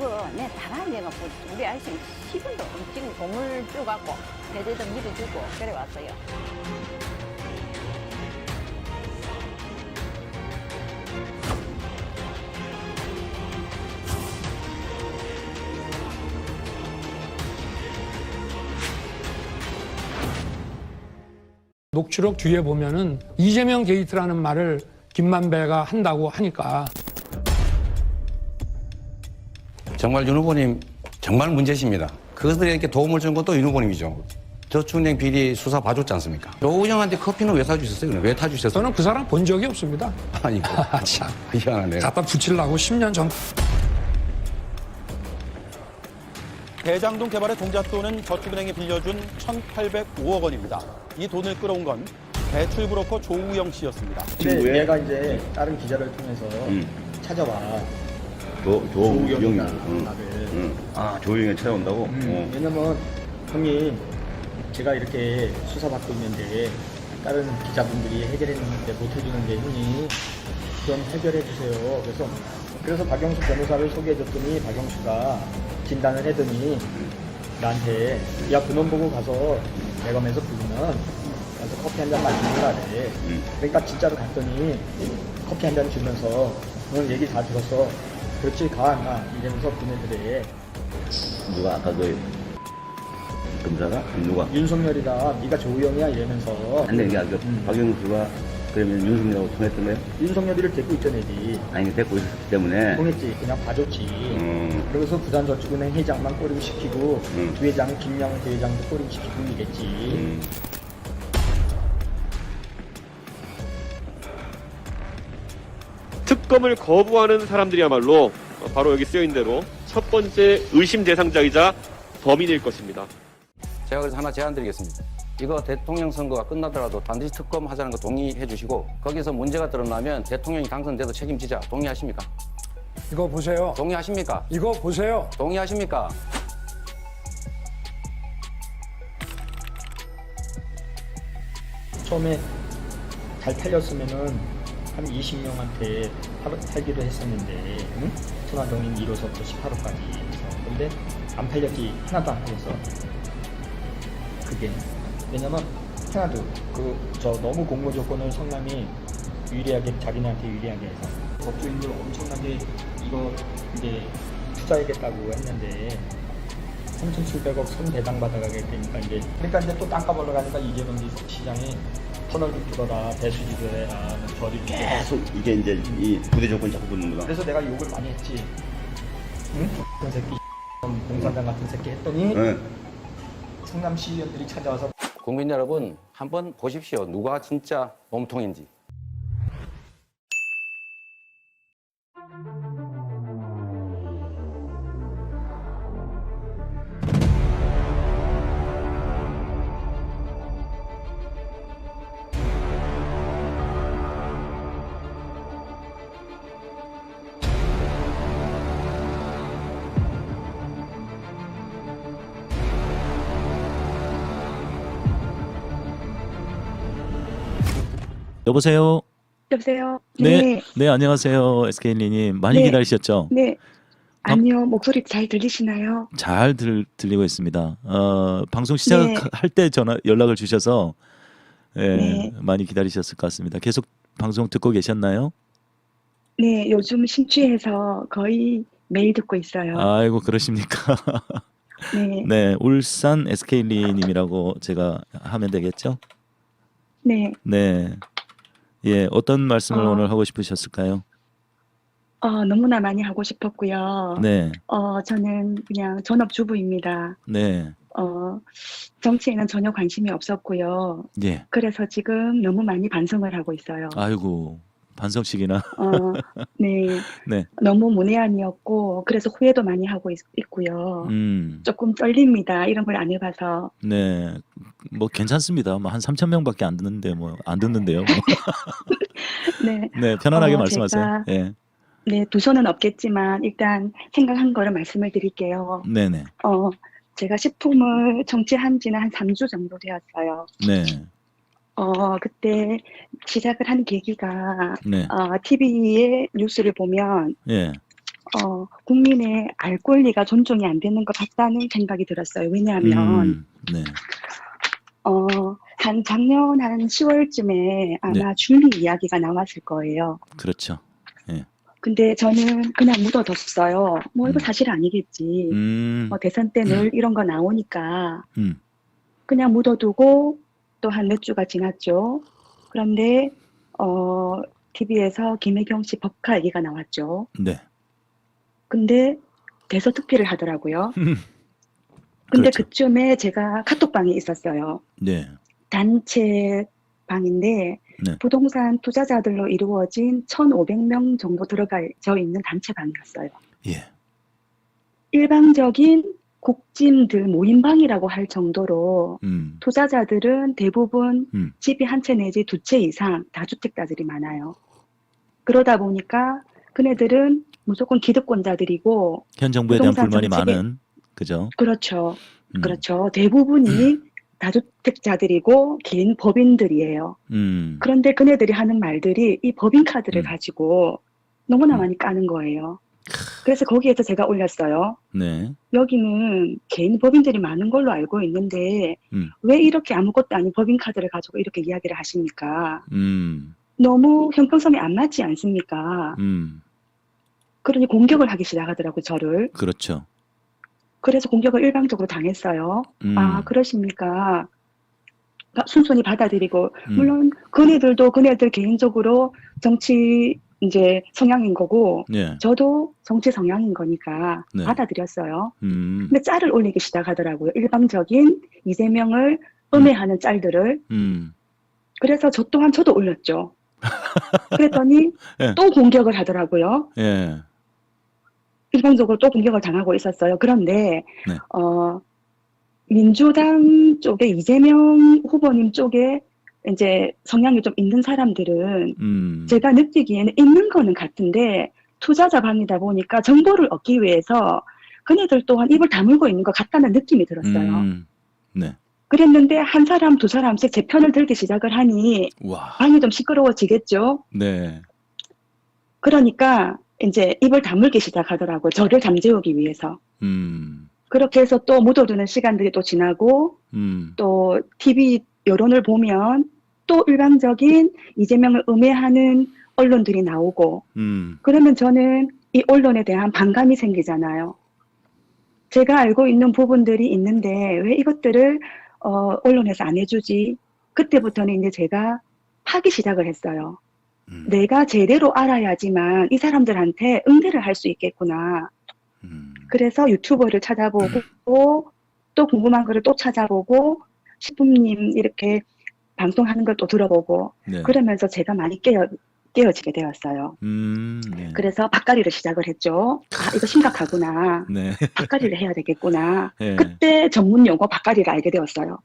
그거 내 다란 얘가 우리 아저씨는 10원도 지금 돈을 줘갖고 배대도 밀어주고 그래 왔어요. 녹취록 뒤에 보면은 이재명 게이트라는 말을 김만배가 한다고 하니까 정말 윤 후보님 정말 문제십니다. 그들에게 도움을 준 것도 윤 후보님이죠. 저축은행 비리 수사 봐줬지 않습니까? 조우영한테 커피는 왜 사주셨어요? 그럼 왜 타주셨어요? 저는 그 사람 본 적이 없습니다. 아니, 참 희한하네요. 갖다 붙이려고 10년 전. 대장동 개발의 동잣돈은 저축은행이 빌려준 1,805억 원입니다. 이 돈을 끌어온 건 대출 브로커 조우영 씨였습니다. 근데 내가 이제 다른 기자를 통해서 찾아와. 조우영이 나를. 아, 조우영이 찾아온다고? 왜냐면 형님 제가 이렇게 수사받고 있는데 다른 기자분들이 해결했는데 못 해주는데 형님 좀 해결해 주세요. 그래서 박영수 변호사를 소개해줬더니 박영수가 진단을 해더니 나한테 야 그놈 보고 가서 대검에서 부르면 가서 커피 한 잔 마시는 거래. 그러니까 진짜로 갔더니 커피 한 잔 주면서 오늘 얘기 다 들었어. 그렇지 가 나 이러면서 보내더래. 누가 아까 그 검사가? 누가? 윤석열이다. 네가 조우영이야 이러면서. 아니, 이게 아까 박영수가 그러면 윤석열하고 통했던 거예요? 윤석열이를 데리고 있잖아지. 아니, 데리고 있었기 때문에. 통했지. 그냥 봐줬지. 그러면서 부산저축은행 회장만 꼬리고 시키고 부회장 김영우 부회장도 꼬리고 시키고 이랬지. 특검을 거부하는 사람들이야말로 바로 여기 쓰여있는 대로 첫 번째 의심 대상자이자 범인일 것입니다. 제가 그래서 하나 제안드리겠습니다. 이거 대통령 선거가 끝나더라도 반드시 특검 하자는 거 동의해 주시고 거기서 문제가 드러나면 대통령이 당선돼도 책임지자. 동의하십니까? 이거 보세요. 동의하십니까? 이거 보세요. 동의하십니까? 처음에 잘 팔렸으면은 한 20명한테 팔기로 했었는데 천화동인 1호서부터 18호까지 해서. 근데 안 팔렸지. 하나도 안 팔렸어. 그게 왜냐면 하나도 너무 공모 조건을 성남이 유리하게 자기네한테 유리하게 해서 법조인들 엄청나게 이거 이제 투자하겠다고 했는데 3,700억 손배당 받아가게 되니까 이제 그러니까 이제 또 땅값 올라가니까 이재명 시장이 터널 좀 뚫어라, 배수지도 해라, 저리 계속 이게 이제 이 부대 조건 자꾸 붙는구나. 그래서 내가 욕을 많이 했지. 응? 그 새끼 공사장 같은 새끼 했더니 충남 시의원들이 찾아와서 국민 여러분 한번 보십시오. 누가 진짜 몸통인지. 여보세요? 여보세요? 네. 네, 안녕하세요. SK님. 많이 네. 기다리셨죠? 네. 아니요, 목소리 잘 들리시나요? 잘 들리고 있습니다. 방송 시작할 때 연락을 주셔서 네. 많이 기다리셨을 것 같습니다. 계속 방송 듣고 계셨나요? 네, 요즘 심취해서 거의 매일 듣고 있어요. 아이고, 그러십니까? 네. 네, 울산 SK님이라고 제가 하면 되겠죠? 네. 네. 예, 어떤 말씀을 오늘 하고 싶으셨을까요? 너무나 많이 하고 싶었고요. 네. 저는 그냥 전업주부입니다. 네. 정치에는 전혀 관심이 없었고요. 예. 그래서 지금 너무 많이 반성을 하고 있어요. 아이고, 반성식이나. 네. 네. 너무 문외한이었고, 그래서 후회도 많이 하고 있고요. 조금 떨립니다. 이런 걸 안 해봐서. 네. 뭐 괜찮습니다. 뭐 한 3,000명밖에 안 듣는데 안 듣는데요. 뭐. 네. 네, 편안하게 말씀하세요. 예. 네, 두 손은 없겠지만 일단 생각한 거를 말씀을 드릴게요. 네네. 제가 식품을 정치한 지는 한 3주 정도 되었어요. 네. 그때 시작을 한 계기가 네. TV에 뉴스를 보면 예. 국민의 알 권리가 존중이 안 되는 것 같다는 생각이 들었어요. 왜냐하면 네. 한 작년 한 10월쯤에 아마 네. 줄리 이야기가 나왔을 거예요. 그렇죠. 예. 근데 저는 그냥 묻어뒀어요. 뭐 이거 사실 아니겠지. 대선 때 늘 이런 거 나오니까 그냥 묻어두고 또 한 몇 주가 지났죠. 그런데 TV에서 김혜경 씨 법카 얘기가 나왔죠. 네. 근데 대서특필을 하더라고요. 근데 그렇죠. 그쯤에 제가 카톡방에 있었어요. 네. 단체 방인데 네. 부동산 투자자들로 이루어진 1,500명 정도 들어가져 있는 단체 방이었어요. 예. 일방적인 국진들 모임방이라고 할 정도로 음. 투자자들은 대부분 집이 한 채 내지 두 채 이상 다주택자들이 많아요. 그러다 보니까 그네들은 무조건 기득권자들이고 현 정부에 대한 부동산 불만이 정책에 많은 그죠? 그렇죠. 그렇죠. 대부분이 다주택자들이고 개인 법인들이에요. 그런데 그네들이 하는 말들이 이 법인카드를 가지고 너무나 많이 까는 거예요. 그래서 거기에서 제가 올렸어요. 네. 여기는 개인 법인들이 많은 걸로 알고 있는데 왜 이렇게 아무것도 아닌 법인카드를 가지고 이렇게 이야기를 하십니까? 너무 형평성이 안 맞지 않습니까? 그러니 공격을 하기 시작하더라고요, 저를. 그렇죠. 그래서 공격을 일방적으로 당했어요. 아, 그러십니까? 순순히 받아들이고, 물론 그네들도 그네들 개인적으로 정치 이제 성향인 거고, 네. 저도 정치 성향인 거니까 네. 받아들였어요. 근데 짤을 올리기 시작하더라고요. 일방적인 이재명을 음해하는 짤들을. 그래서 저 또한 저도 올렸죠. 그랬더니 예. 또 공격을 하더라고요. 예. 일방적으로 또 공격을 당하고 있었어요. 그런데 네. 민주당 쪽에 이재명 후보님 쪽에 이제 성향이 좀 있는 사람들은 제가 느끼기에는 있는 거는 같은데 투자자 방이다 보니까 정보를 얻기 위해서 그네들 또한 입을 다물고 있는 것 같다는 느낌이 들었어요. 네. 그랬는데 한 사람 두 사람씩 제 편을 들기 시작을 하니 와. 방이 좀 시끄러워지겠죠. 네. 그러니까 이제 입을 다물기 시작하더라고요. 저를 잠재우기 위해서. 그렇게 해서 또 묻어두는 시간들이 또 지나고 또 TV 여론을 보면 또 일방적인 이재명을 음해하는 언론들이 나오고 그러면 저는 이 언론에 대한 반감이 생기잖아요. 제가 알고 있는 부분들이 있는데 왜 이것들을 언론에서 안 해주지? 그때부터는 이제 제가 하기 시작을 했어요. 내가 제대로 알아야지만 이 사람들한테 응대를 할 수 있겠구나. 그래서 유튜버를 찾아보고 또 궁금한 거를 또 찾아보고 식품님 이렇게 방송하는 걸 또 들어보고 네. 그러면서 제가 많이 깨어지게 되었어요. 네. 그래서 밭갈이를 시작을 했죠. 아, 이거 심각하구나. 네. 밭갈이를 해야 되겠구나. 네. 그때 전문 용어 밭갈이를 알게 되었어요.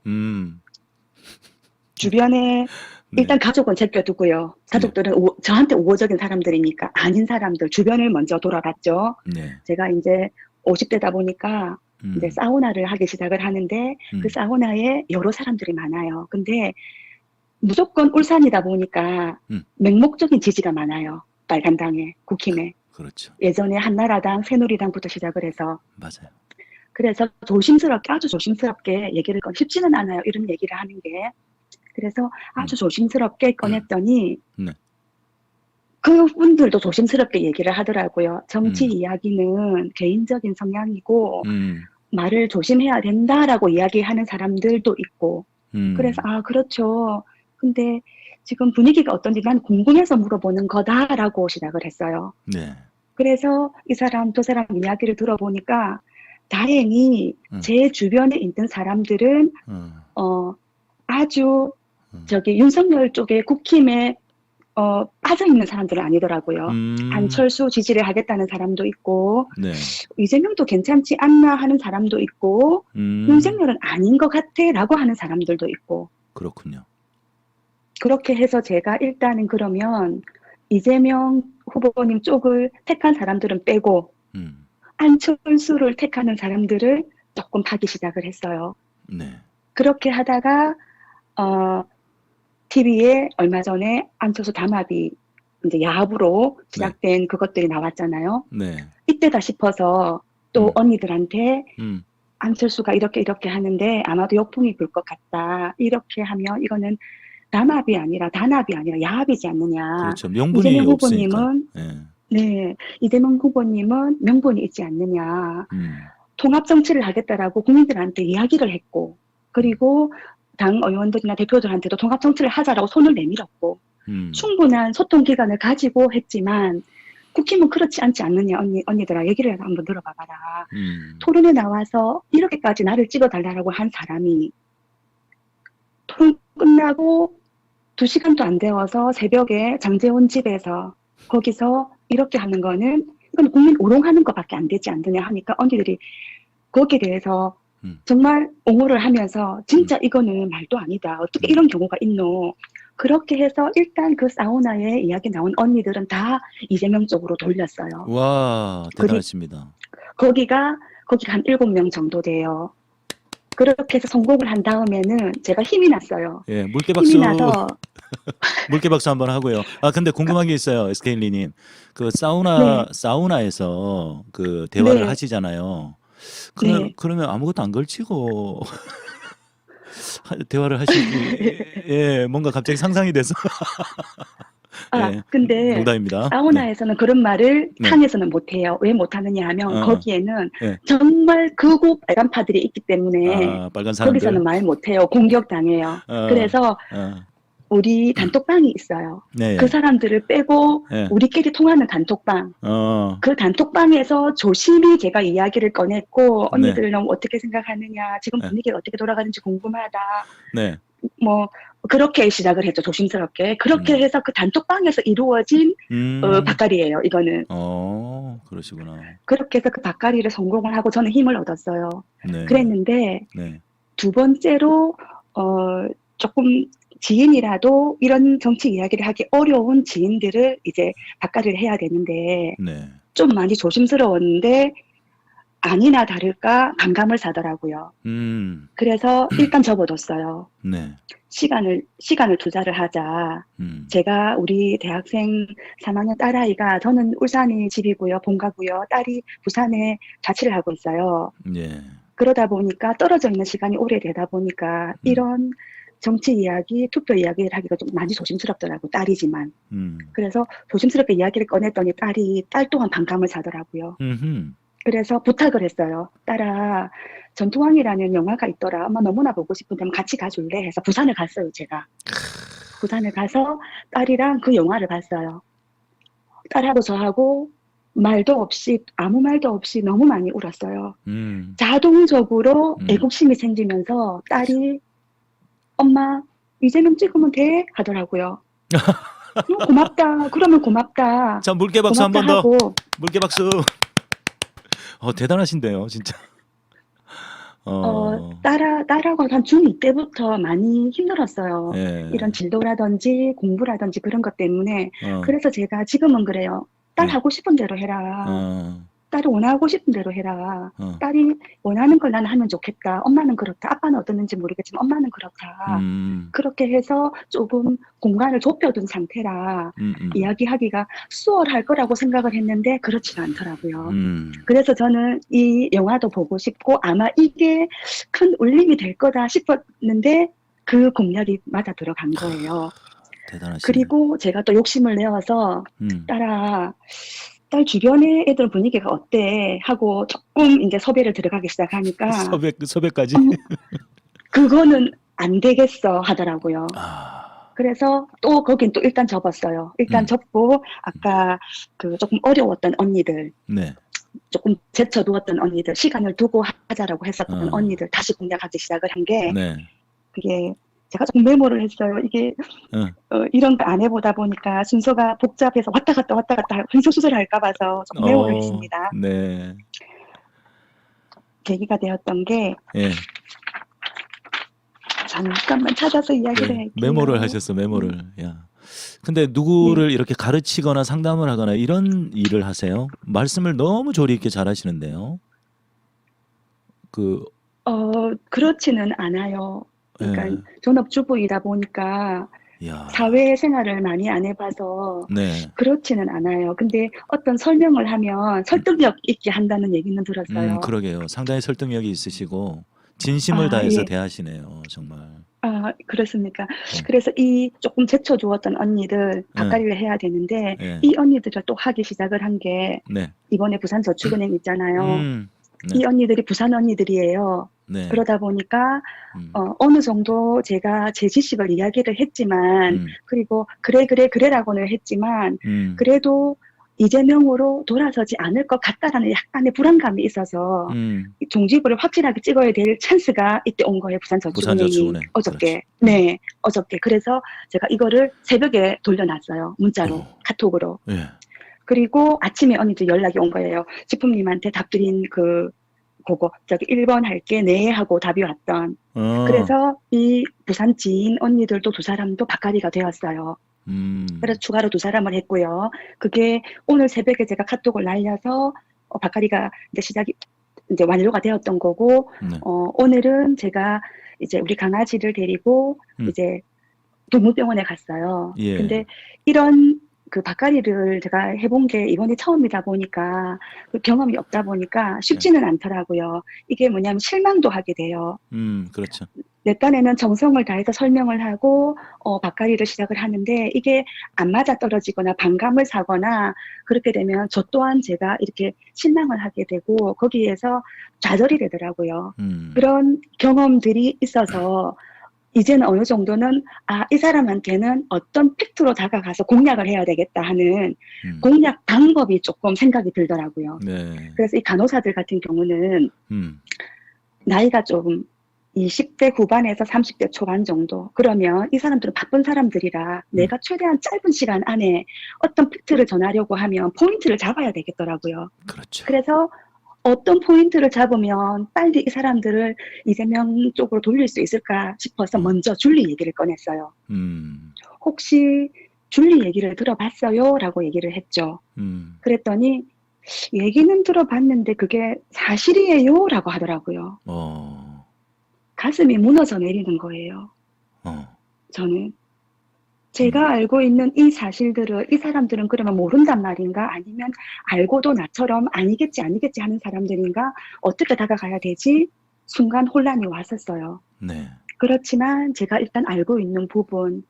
주변에 네. 일단 가족은 제껴두고요. 가족들은 저한테 우호적인 사람들이니까 아닌 사람들 주변을 먼저 돌아봤죠. 네. 제가 이제 50대다 보니까 이제 사우나를 하기 시작을 하는데 그 사우나에 여러 사람들이 많아요. 근데 무조건 울산이다 보니까 맹목적인 지지가 많아요. 빨간당에, 국힘에. 그렇죠. 예전에 한나라당, 새누리당부터 시작을 해서. 맞아요. 그래서 조심스럽게, 아주 조심스럽게 얘기를 쉽지는 않아요. 이런 얘기를 하는 게. 그래서 아주 조심스럽게 꺼냈더니 네. 그분들도 조심스럽게 얘기를 하더라고요. 정치 이야기는 개인적인 성향이고 말을 조심해야 된다라고 이야기하는 사람들도 있고 그래서 아 그렇죠. 근데 지금 분위기가 어떤지 난 궁금해서 물어보는 거다라고 시작을 했어요. 네. 그래서 이 사람 저 사람 이야기를 들어보니까 다행히 제 주변에 있는 사람들은 아주 저기 윤석열 쪽에 국힘에 빠져 있는 사람들은 아니더라고요. 안철수 지지를 하겠다는 사람도 있고 네. 이재명도 괜찮지 않나 하는 사람도 있고 윤석열은 아닌 것 같아라고 하는 사람들도 있고 그렇군요. 그렇게 해서 제가 일단은 그러면 이재명 후보님 쪽을 택한 사람들은 빼고 안철수를 택하는 사람들을 조금 파기 시작을 했어요. 네. 그렇게 하다가 TV에 얼마 전에 안철수 담합이 이제 야합으로 시작된 그것들이 나왔잖아요. 네. 이때다 싶어서 또 언니들한테 음. 안철수가 이렇게 하는데 아마도 역풍이 불 것 같다. 이렇게 하면 이거는 단합이 아니라 야합이지 않느냐. 그렇죠. 명분이 이재명 없으니까. 후보님은 예. 네, 이재명 후보님은 명분이 있지 않느냐. 음. 통합 정치를 하겠다라고 국민들한테 이야기를 했고, 그리고 당 의원들이나 대표들한테도 통합 정치를 하자라고 손을 내밀었고, 충분한 소통 기간을 가지고 했지만 국힘은 그렇지 않지 않느냐. 언니들아 얘기를 한번 들어봐봐라. 토론에 나와서 이렇게까지 나를 찍어달라고 한 사람이 토론 끝나고 2시간도 안 되어서 새벽에 장제원 집에서 거기서 이렇게 하는 거는 이건 국민 우롱하는 것밖에 안 되지 않느냐 하니까 언니들이 거기에 대해서 정말 옹호를 하면서 진짜 이거는 말도 아니다. 어떻게 이런 경우가 있노. 그렇게 해서 일단 그 사우나에 이야기 나온 언니들은 다 이재명 쪽으로 돌렸어요. 와, 대단하십니다. 거기가 한 7명 정도 돼요. 그렇게 해서 성공을 한 다음에는 제가 힘이 났어요. 예, 물개박수. 힘이 나서 물개박수 한번 하고요. 아, 근데 궁금한 게 있어요. SK리님. 그 사우나에서 그 대화를 네. 하시잖아요. 네. 그러면 아무것도 안 걸치고 대화를 하시기, 예, 뭔가 갑자기 상상이 돼서. 예, 근데 농담입니다. 사우나에서는 그런 말을 네. 탕에서는 못해요. 왜 못하느냐 하면 거기에는 네. 정말 극우 빨간파들이 있기 때문에 빨간 사람들. 거기서는 말 못해요. 공격당해요. 그래서 우리 단톡방이 있어요. 네. 그 사람들을 빼고 네. 우리끼리 통하는 단톡방. 그 단톡방에서 조심히 제가 이야기를 꺼냈고 언니들 너무 어떻게 생각하느냐. 지금 분위기가 어떻게 돌아가는지 궁금하다. 네. 뭐 그렇게 시작을 했죠. 조심스럽게. 그렇게 해서 그 단톡방에서 이루어진 밭갈이에요. 이거는. 그러시구나. 그렇게 해서 그 밭갈이를 성공을 하고 저는 힘을 얻었어요. 네. 그랬는데 네. 두 번째로 조금 지인이라도 이런 정치 이야기를 하기 어려운 지인들을 이제 밭갈이를 해야 되는데 네. 좀 많이 조심스러웠는데 아니나 다를까 반감을 사더라고요. 그래서 일단 접어뒀어요. 네. 시간을 투자를 하자. 제가 우리 대학생 3학년 딸아이가 저는 울산이 집이고요, 본가고요. 딸이 부산에 자취를 하고 있어요. 예. 그러다 보니까 떨어져 있는 시간이 오래되다 보니까 이런 정치 이야기, 투표 이야기를 하기가 좀 많이 조심스럽더라고, 딸이지만. 그래서 조심스럽게 이야기를 꺼냈더니 딸 또한 반감을 사더라고요. 그래서 부탁을 했어요. 딸아, 전투왕이라는 영화가 있더라. 엄마 너무나 보고 싶은데 같이 가줄래? 해서 부산을 갔어요, 제가. 부산을 가서 딸이랑 그 영화를 봤어요. 딸하고 저하고 아무 말도 없이 너무 많이 울었어요. 자동적으로 애국심이 생기면서 딸이 엄마, 이재명 찍으면 돼? 하더라고요. 고맙다. 그러면 고맙다. 자, 물개박수 한 번 더. 물개박수. 대단하신데요, 진짜. 딸하고 한 중2 때부터 많이 힘들었어요. 예. 이런 진도라든지 공부라든지 그런 것 때문에. 그래서 제가 지금은 그래요. 딸 하고 싶은 대로 해라. 딸이 원하고 싶은 대로 해라. 딸이 원하는 걸 나는 하면 좋겠다. 엄마는 그렇다. 아빠는 어떻는지 모르겠지만 엄마는 그렇다. 그렇게 해서 조금 공간을 좁혀둔 상태라 이야기하기가 수월할 거라고 생각을 했는데 그렇지가 않더라고요. 그래서 저는 이 영화도 보고 싶고 아마 이게 큰 울림이 될 거다 싶었는데 그 공략이 맞아 들어간 거예요. 대단하시네. 그리고 제가 또 욕심을 내어서 딸 주변의 애들 분위기가 어때? 하고 조금 이제 섭외를 들어가기 시작하니까. 섭외까지? 그거는 안 되겠어 하더라고요. 그래서 또 거긴 또 일단 접었어요. 일단 접고 아까 그 조금 어려웠던 언니들. 네. 조금 제쳐두었던 언니들. 시간을 두고 하자라고 했었던 언니들 다시 공략하기 시작을 한 게. 네. 그게 제가 조금 메모를 했어요. 이게 이런 거 안 해보다 보니까 순서가 복잡해서 왔다 갔다 횡설수설할까 봐서 좀 메모를 했습니다. 네. 계기가 되었던 게 예. 잠깐만 찾아서 이야기를 할게요. 메모를 하셨어, 메모를. 야. 근데 누구를 이렇게 가르치거나 상담을 하거나 이런 일을 하세요? 말씀을 너무 조리 있게 잘하시는데요. 그렇지는 않아요. 그러니까 전업주부이다 보니까 야. 사회생활을 많이 안 해봐서 네. 그렇지는 않아요. 근데 어떤 설명을 하면 설득력 있게 한다는 얘기는 들었어요. 그러게요. 상당히 설득력이 있으시고 진심을 아, 다해서 예. 대하시네요. 정말. 아, 그렇습니까? 그래서 이 조금 제쳐주었던 언니들 바꿔를 해야 되는데 예. 이 언니들을 또 하기 시작을 한 게 네. 이번에 부산저축은행 있잖아요. 네. 이 언니들이 부산 언니들이에요. 네. 그러다 보니까 음. 어느 정도 제가 제 지식을 이야기를 했지만 그리고 그래라고는 했지만 그래도 이재명으로 돌아서지 않을 것 같다라는 약간의 불안감이 있어서 이 종지부를 확실하게 찍어야 될 찬스가 이때 온 거예요. 부산저축은행이 부산저축은행. 어저께. 네, 어저께. 그래서 제가 이거를 새벽에 돌려놨어요. 문자로, 카톡으로. 예. 그리고 아침에 언니들 연락이 온 거예요. 지품님한테 답드린 그거 저기 1번 할게 네 하고 답이 왔던. 그래서 이 부산 지인 언니들도 두 사람도 바까리가 되었어요. 그래서 추가로 두 사람을 했고요. 그게 오늘 새벽에 제가 카톡을 날려서 바까리가 이제 완료가 되었던 거고, 네. 오늘은 제가 이제 우리 강아지를 데리고 이제 동물병원에 갔어요. 예. 근데 이런 그 바까리를 제가 해본 게 이번이 처음이다 보니까 그 경험이 없다 보니까 쉽지는 않더라고요. 이게 뭐냐면 실망도 하게 돼요. 그렇죠. 내 딴에는 정성을 다해서 설명을 하고 바까리를 시작을 하는데 이게 안 맞아 떨어지거나 반감을 사거나 그렇게 되면 저 또한 제가 이렇게 실망을 하게 되고 거기에서 좌절이 되더라고요. 그런 경험들이 있어서 이제는 어느 정도는 이 사람한테는 어떤 팩트로 다가가서 공략을 해야 되겠다 하는 공략 방법이 조금 생각이 들더라고요. 네. 그래서 이 간호사들 같은 경우는 나이가 좀 20대 후반에서 30대 초반 정도. 그러면 이 사람들은 바쁜 사람들이라 내가 최대한 짧은 시간 안에 어떤 팩트를 전하려고 하면 포인트를 잡아야 되겠더라고요. 그렇죠. 그래서 어떤 포인트를 잡으면 빨리 이 사람들을 이재명 쪽으로 돌릴 수 있을까 싶어서 먼저 줄리 얘기를 꺼냈어요. 혹시 줄리 얘기를 들어봤어요? 라고 얘기를 했죠. 그랬더니 얘기는 들어봤는데 그게 사실이에요? 라고 하더라고요. 가슴이 무너져 내리는 거예요. 저는. 제가 알고 있는 이 사실들을 이 사람들은 그러면 모른단 말인가? 아니면 알고도 나처럼 아니겠지 하는 사람들인가? 어떻게 다가가야 되지? 순간 혼란이 왔었어요. 네. 그렇지만 제가 일단 알고 있는 부분,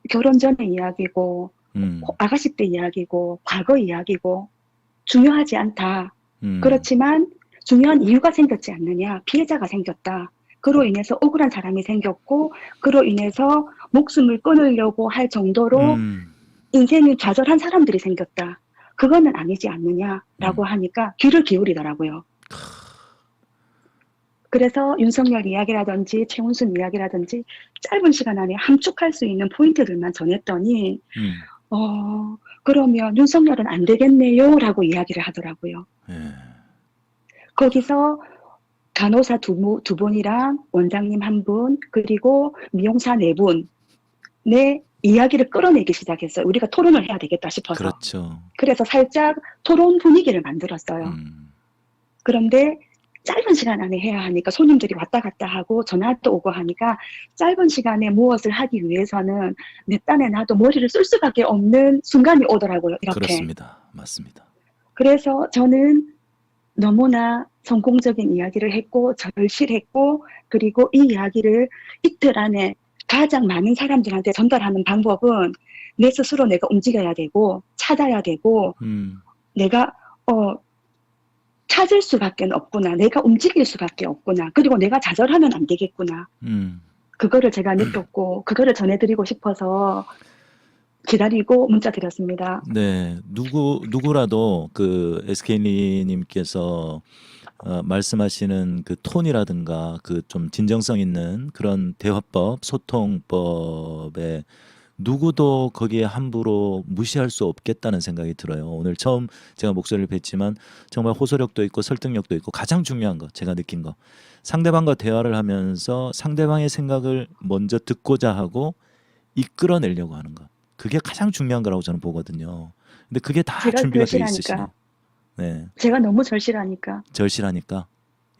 결혼 전의 이야기고, 아가씨 때 이야기고, 과거 이야기고, 중요하지 않다. 그렇지만 중요한 이유가 생겼지 않느냐? 피해자가 생겼다. 그로 인해서 억울한 사람이 생겼고 그로 인해서 목숨을 끊으려고 할 정도로 인생이 좌절한 사람들이 생겼다. 그거는 아니지 않느냐라고 하니까 귀를 기울이더라고요. 그래서 윤석열 이야기라든지 최은순 이야기라든지 짧은 시간 안에 함축할 수 있는 포인트들만 전했더니 그러면 윤석열은 안 되겠네요 라고 이야기를 하더라고요. 거기서 간호사 두 분이랑 원장님 한 분, 그리고 미용사 4분의 이야기를 끌어내기 시작했어요. 우리가 토론을 해야 되겠다 싶어서. 그렇죠. 그래서 살짝 토론 분위기를 만들었어요. 그런데 짧은 시간 안에 해야 하니까 손님들이 왔다 갔다 하고 전화도 오고 하니까 짧은 시간에 무엇을 하기 위해서는 내 딴에 나도 머리를 쓸 수밖에 없는 순간이 오더라고요. 이렇게. 그렇습니다. 맞습니다. 그래서 저는 너무나 성공적인 이야기를 했고 절실했고 그리고 이 이야기를 이틀 안에 가장 많은 사람들한테 전달하는 방법은 내 스스로 내가 움직여야 되고 찾아야 되고 내가 찾을 수밖에 없구나. 내가 움직일 수밖에 없구나. 그리고 내가 좌절하면 안 되겠구나. 그거를 제가 느꼈고 그거를 전해드리고 싶어서 기다리고 문자 드렸습니다. 네, 누구라도 그 SK님께서 말씀하시는 그 톤이라든가 그 좀 진정성 있는 그런 대화법, 소통법에 누구도 거기에 함부로 무시할 수 없겠다는 생각이 들어요. 오늘 처음 제가 목소리를 뵀지만 정말 호소력도 있고 설득력도 있고 가장 중요한 거 제가 느낀 거 상대방과 대화를 하면서 상대방의 생각을 먼저 듣고자 하고 이끌어내려고 하는 거. 그게 가장 중요한 거라고 저는 보거든요. 근데 그게 다 준비가 돼 있으시네요. 네. 제가 너무 절실하니까. 절실하니까.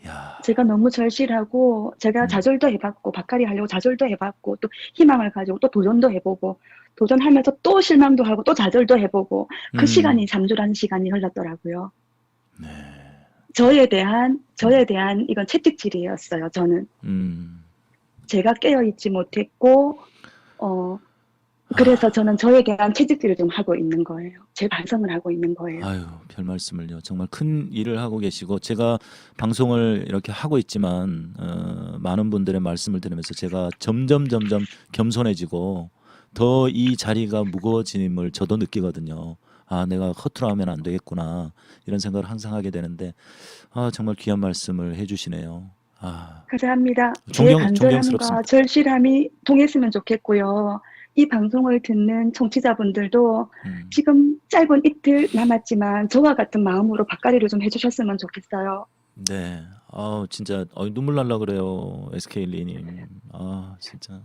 야, 제가 너무 절실하고 제가 좌절도 해봤고 박하리 하려고 좌절도 해봤고 또 희망을 가지고 또 도전도 해보고 도전하면서 또 실망도 하고 또 좌절도 해보고 그 시간이 3주라는 시간이 흘렀더라고요. 네. 저에 대한 이건 채찍질이었어요. 저는 제가 깨어있지 못했고 그래서 저는 저에 대한 채찍질을 좀 하고 있는 거예요. 제 반성을 하고 있는 거예요. 아유, 별 말씀을요. 정말 큰 일을 하고 계시고 제가 방송을 이렇게 하고 있지만 많은 분들의 말씀을 들으면서 제가 점점 겸손해지고 더 이 자리가 무거워짐을 저도 느끼거든요. 아, 내가 허투루 하면 안 되겠구나 이런 생각을 항상 하게 되는데 정말 귀한 말씀을 해주시네요. 감사합니다. 제 간절함과 존경스럽습니다. 절실함이 통했으면 좋겠고요. 이 방송을 듣는 청취자분들도 지금 짧은 이틀 남았지만 저와 같은 마음으로 박가리를 좀 해주셨으면 좋겠어요. 네, 진짜 눈물 날라 그래요, SK리님. 진짜.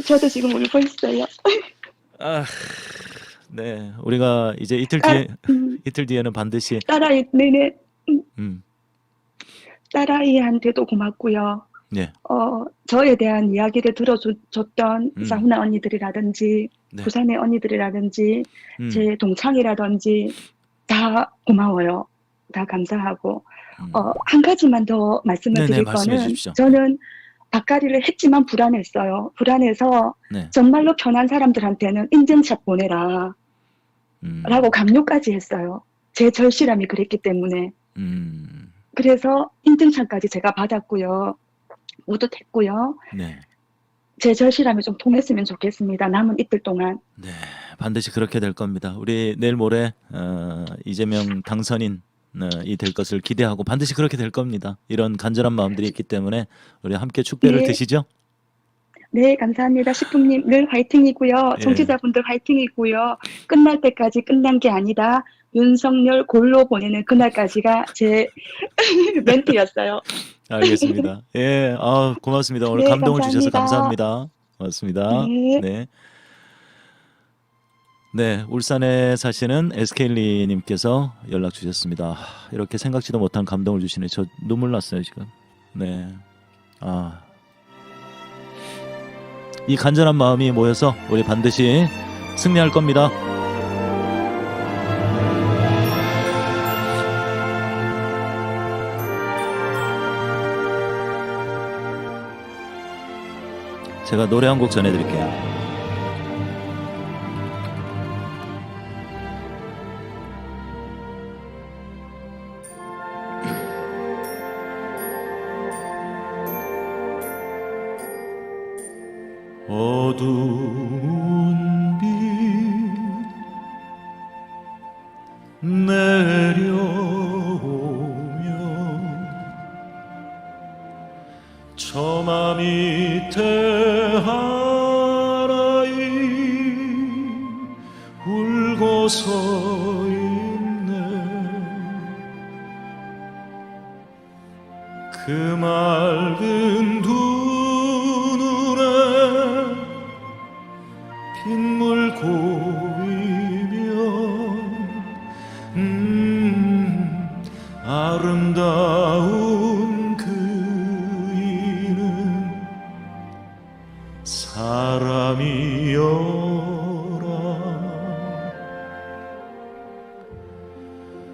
저도 지금 울고 있어요. 네, 우리가 이제 이틀 뒤에는 반드시 딸아이, 네네. 딸아이한테도 고맙고요. 네. 저에 대한 이야기를 들어줬던 사훈아 언니들이라든지 네. 부산의 언니들이라든지 제 동창이라든지 다 고마워요. 다 감사하고 한 가지만 더 말씀을 네네, 드릴 말씀해 거는 주십시오. 저는 박가리를 했지만 불안했어요. 불안해서 네. 정말로 편한 사람들한테는 인증샷 보내라 라고 강요까지 했어요. 제 절실함이 그랬기 때문에. 그래서 인증샷까지 제가 받았고요. 뿌듯했고요. 네. 제 절실함이 좀 통했으면 좋겠습니다. 남은 이틀 동안. 네, 반드시 그렇게 될 겁니다. 우리 내일 모레 이재명 당선인 이 될 것을 기대하고 반드시 그렇게 될 겁니다. 이런 간절한 마음들이 있기 때문에 우리 함께 축배를 네. 드시죠. 네, 감사합니다. 식품님 늘 화이팅이고요. 예. 청취자분들 화이팅이고요. 끝날 때까지 끝난 게 아니다. 윤석열 골로 보내는 그날까지가 제 멘트였어요. 알겠습니다. 예, 고맙습니다. 오늘 네, 감동을 주셔서 감사합니다. 감사합니다. 고맙습니다. 네. 네. 네, 울산에 사시는 SK리님께서 연락 주셨습니다. 이렇게 생각지도 못한 감동을 주시네. 저 눈물 났어요 지금. 네, 이 간절한 마음이 모여서 우리 반드시 승리할 겁니다. 제가 노래 한 곡 전해드릴게요. 어두운 빛 내려오면 처마 밑에 하나이 울고 서 있네. 그 맑은 두 눈에 빗물 고이면 아름다운 그이는 사람이여라.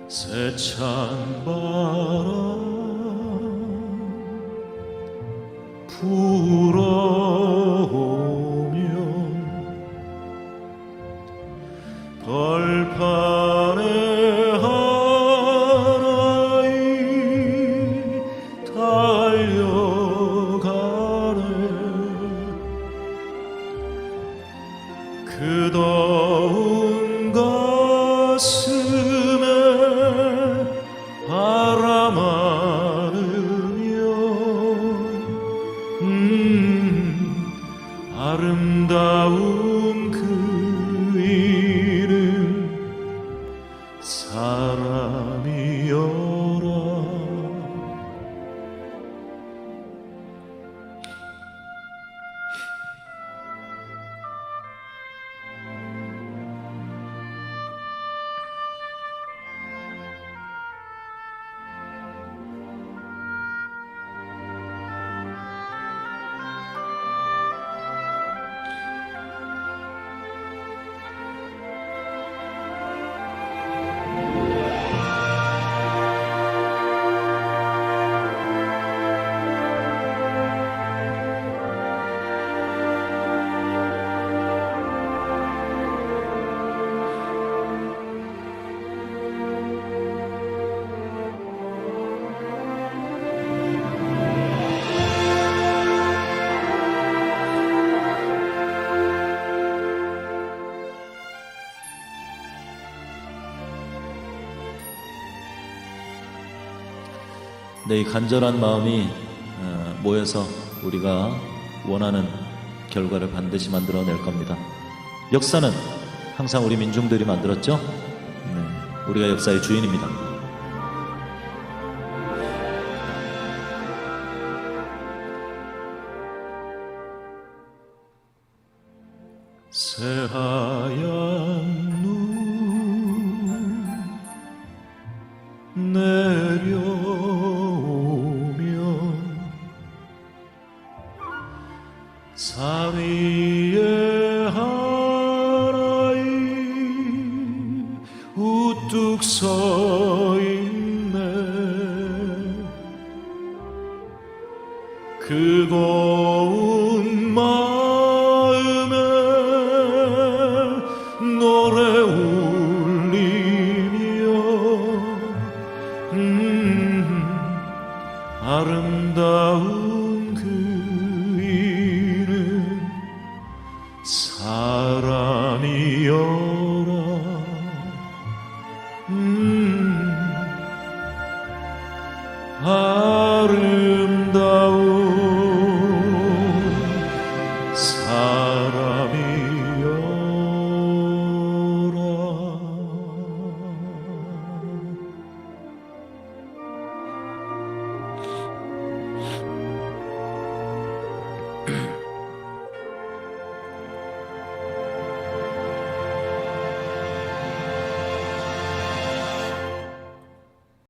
세찬 바람 불어오면 벌판에 하나이 달려가네. 그 더운 가슴에 바람 안으면 아름다운 그 이름 사람이여라. 네, 이 간절한 마음이 모여서 우리가 원하는 결과를 반드시 만들어낼 겁니다. 역사는 항상 우리 민중들이 만들었죠. 우리가 역사의 주인입니다. 새하얀 눈 내려오면 산 위에 하나이 우뚝 서